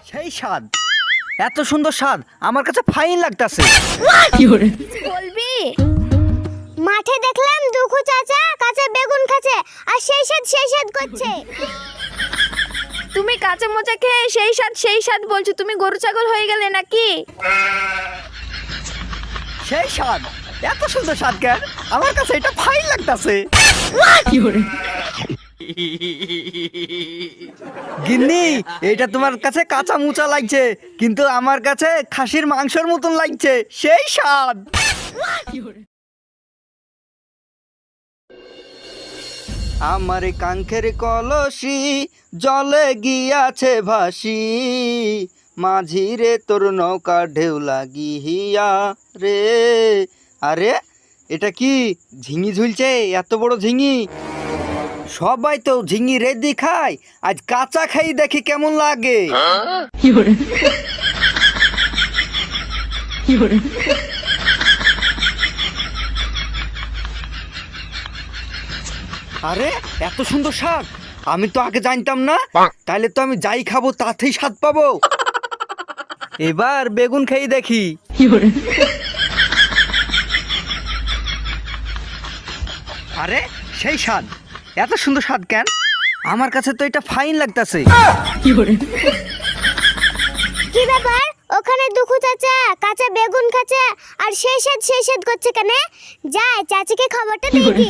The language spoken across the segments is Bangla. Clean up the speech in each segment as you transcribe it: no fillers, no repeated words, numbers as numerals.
সেই স্বাদ, এত সুন্দর স্বাদ আমার কাছে ফাইন লাগতাছে। বলবি মাঠে দেখলাম দুখু চাচা কাঁচা বেগুন খাচ্ছে আর সেই স্বাদ করছে। তুমি কাঁচা মোচা খেয়ে সেই স্বাদ বলছো, তুমি গরু ছাগল হয়ে গেলে নাকি? সেই স্বাদ, এত সুন্দর স্বাদ কেন আমার কাছে এটা ফাইন লাগতাছে। গিন্নি, এটা তোমার কাছে কাঁচা মুচা লাগছে, কিন্তু আমার কাছে খাসির মাংসের মতন লাগছে, সেই স্বাদ। আমার কাঙ্খের কলসি জলে গিয়াছে ভাসি, মাঝি রে তোর নৌকা ঢেউ লাগিয়া রে। আরে এটা কি ঝিঙি ঝুলছে, এত বড় ঝিঙি? সবাই তো ঝিঙি রেডি খায়, আজ কাঁচা খাই দেখি কেমন লাগে। আরে এত সুন্দর স্বাদ, আমি তো আগে জানতাম না। তাহলে তো আমি যাই খাবো তাতেই স্বাদ পাবো। এবার বেগুন খেয়ে দেখি। আরে সেই স্বাদ, এত সুন্দর স্বাদ কেন আমার কাছে তো এটা ফাইন লাগতাছে। কি ব্যাপার, ওখানে দুখু চাচা কাঁচা বেগুন খাচ্ছে আর সেই স্বাদ করছে কেন? যাই চাচিকে খবরটা দিয়ে দি।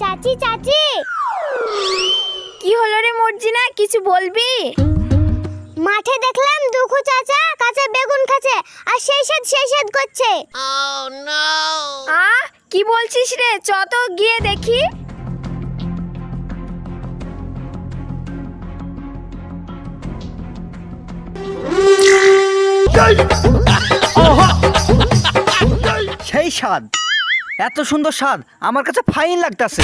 চাচি চাচি, কি হলো রে মর্জিনা, কিছু বলবি? মাঠে দেখলাম দুখু চাচা কাঁচা বেগুন খাচ্ছে আর সেই স্বাদ করছে। কি বলছিস রে, চ তো গিয়ে দেখি। সেই স্বাদ, এত সুন্দর স্বাদ আমার কাছে ফাইন লাগতাছে।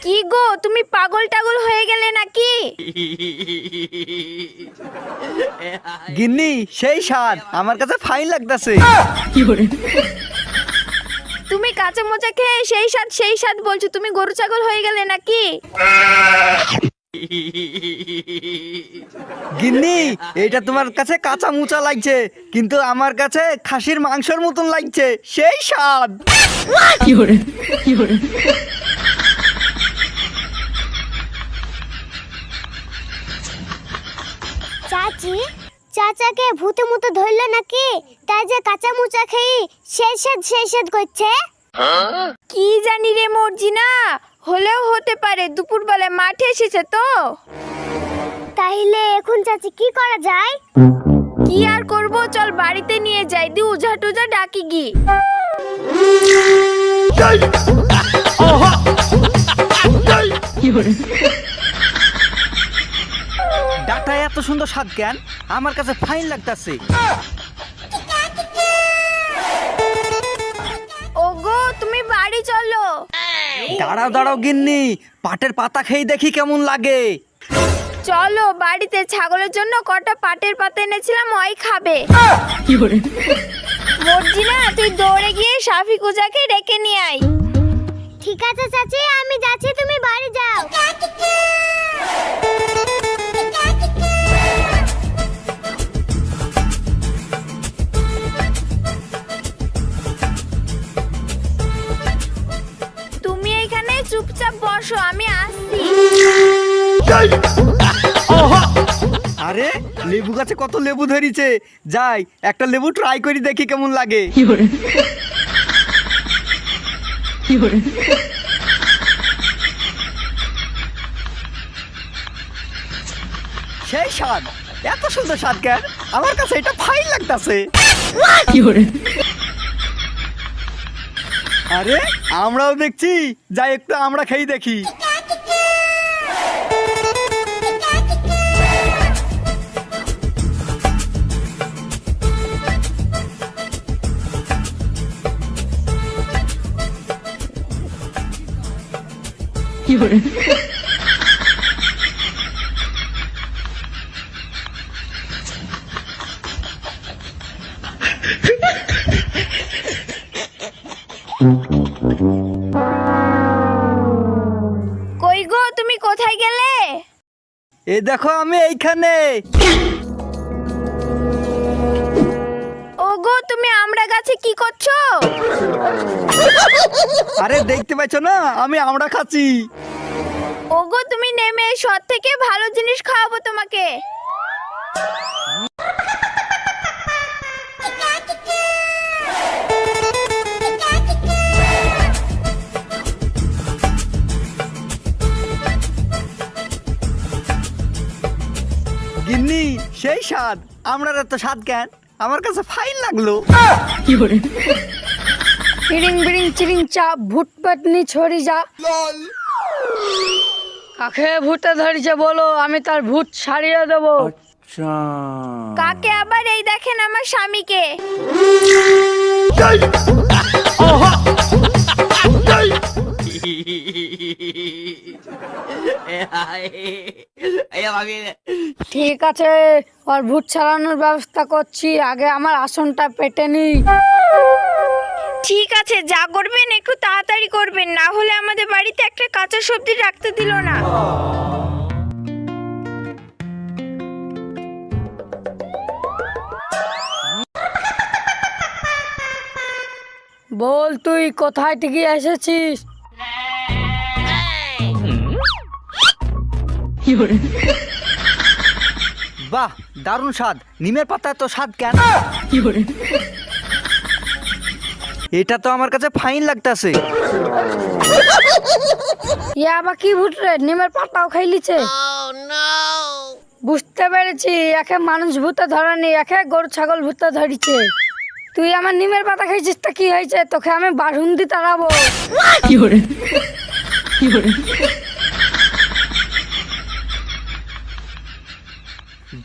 কি গো, তুমি পাগল টাগল হয়ে গেলে নাকি? গিন্নি, সেই স্বাদ আমার কাছে ফাইন লাগতাছে। তুমি কাঁচা মোচা খেয়ে সেই স্বাদ বলছো, তুমি গরু ছাগল হয়ে গেলে নাকি? গিন্নি, এটা তোমার কাছে কাঁচা মুচা লাগছে, কিন্তু আমার কাছে খাসির মাংসের মতন লাগছে, সেই স্বাদ। চাচি, চাচাকে ভূতে মুতে ধরলো নাকি? তাই যে কাঁচা মুচা খেয়ে সেই স্বাদ করছে। কি জানি রে মর্জিনা, হলেও হতে পারে, দুপুরবেলা মাঠে এসেছে তো। তাইলে এখন চাচি কি করা যায়? কি আর করব, চল বাড়িতে নিয়ে যাই, দি উজা টুজা ডাকি গি। ডাটা এত সুন্দর স্বাদ কেন আমার কাছে ফাইন লাগতাছে। ওগো, তুমি বাড়ি চলো। দাঁড়াও দাঁড়াও গিন্নি, পাটের পাতা খেয়ে দেখি কেমন লাগে। চলো বাড়িতে, ছাগলের জন্য কটা পাটের পাতা এনেছিলাম, ওই খাবে। মর্জিনা, তুই দৌড়ে গিয়ে শাফি কুজাকে ডেকে নিয়ে আয়। ঠিক আছে চাচি, আমি যাচ্ছি, তুমি বাড়ি যাও। তুমি এখানে চুপচাপ বসো, আমি আসছি। আরে লেবু গাছে কত লেবু ধরেছে, যাই একটা লেবু ট্রাই করি দেখি কেমন লাগে। সেই স্বাদ, এত সুন্দর স্বাদ কেন আমার কাছে এটা ফাইন লাগতাছে। আরে আমরাও দেখছি, যাই একটু আমরা খেয়ে দেখি। কই গো, তুমি কোথায় গেলে? এই দেখো আমি এইখানে। ওগো, তুমি আমরা গাছে কি করছো? আরে দেখতে পাচ্ছ না আমি আমড়া খাচ্ছি। ওগো, তুমি নেমে সব থেকে ভালো জিনিস খাওয়াবো তোমাকে। গিন্নি সেই স্বাদ, আমড়ার এত স্বাদ কেন? আমার কাছে ফাইন লাগলো। বিড়িং বিড়িং চিরিং চা ভূত পাটনি ছড়ি যা। কাকে ভূতে ধরেছে বলো, আমি তার ভূত সারিয়ে দেবো। কাকে আবার? এই দেখেন আমার স্বামীকে। ঠিক আছে, ওর ভূত ছাড়ানোর ব্যবস্থা করছি, আগে আমার আসনটা পেটে নি। ঠিক আছে, যা করবেন একটু তাড়াতাড়ি করবেন, না হলে আমাদের বাড়িতে একটা কাঁচা সবজি রাখতে দিল না। বল তুই কোথায় থেকে এসেছিস? বাহ, দারুণ স্বাদ। নিমের পাতা এত স্বাদ কেন? এটা তো আমার কাছে ফাইন লাগতাছে। ইয়া আবার কি ভূত রে, নিমের পাতাও খাইলিছে? বুঝতে পেরেছি, একে মানুষ ভূতে ধরেনি, একে গরু ছাগল ভূতে ধরিছে। তুই আমার নিমের পাতা খাইছিস, তা কি হয়েছে? তোকে আমি বারুন্দি তাড়াবো।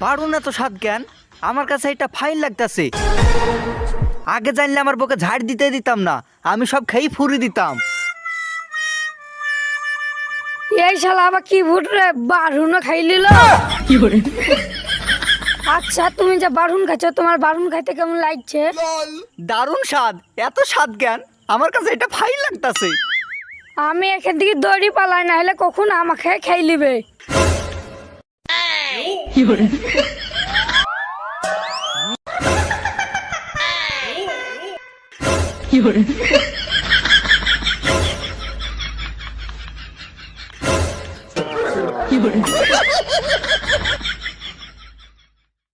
বারুন এত স্বাদ কেন? আমার কাছে এটা ফাইন লাগতাছে। আগে জানলে আমার বউকে ঝাড় দিতে দিতাম না, আমি সব খেয়ে ফুরি দিতাম। এই শালা আবার কি ভূত রে, বারুনও খাইলিল। আচ্ছা, তুমি যে বারুন খাচ্ছ, তোমার বারুন খাইতে কেমন লাগছে? দারুণ স্বাদ। এত স্বাদ কেন? আমার কাছে এটা ফাইন লাগতাছে। আমি এখান থেকে দড়ি পালাই, না হলে কখন আমাকে খাই লিবে। কি